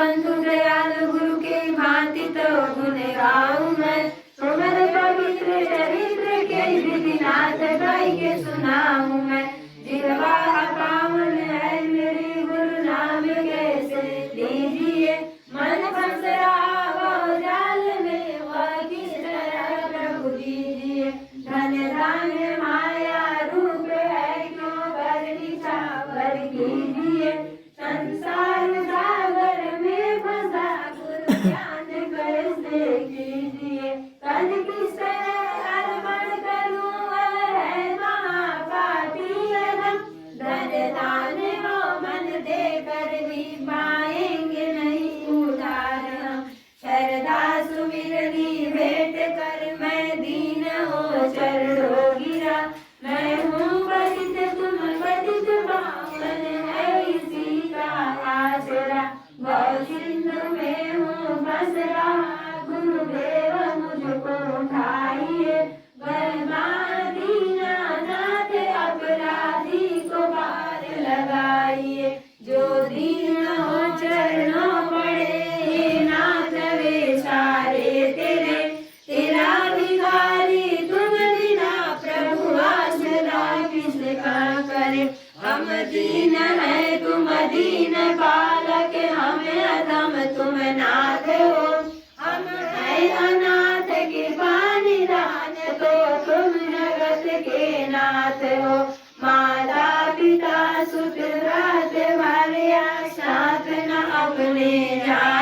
बंधु दयाल गुरु के भांति तो गुण गाऊं मैं। तुम्हारे पवित्र चरित्र के विधि नाथ गाई के सुनाऊं मैं। जिह्वा पावन है मेरे गुरु नाम कैसे लीजिए। मन फंस रहा वो जाल में वह किस तरह प्रभु दीजिए। धन धान्य माया रूप है क्यों कर निछावर कीजिए। संसार सागर में फंसा गुरु ज्ञान कैसे कीजिए। कल किस तरह अर्पण करूं वह है महापापी अधम। धन दान वो मन देकर भी पाएंगे नहीं उधार हम। श्रद्धा सुमिरनी भेंट कर मैं दीन हो चरणों गिरा। मैं हूँ पतित तुम पतित पावन है इसी का आसरा। भव सिंधु में हूँ फंस रहा गुरुदेव मुझको उठाइए। बलवान दीनानाथ अपराधी को पार लगाइए। जो दीन हो चरणों पड़े हे नाथ वे सारे तेरे। तेरा भिखारी तुम बिना प्रभु आसरा किसका करे। हम दीन है तुम दीन पालक हमें अधम तुम नाथ हो। हम है अनाथ के पानिदान तो तुम जगत के नाथ हो। माता पिता सुत भ्रात भार्या साथ न अपने जा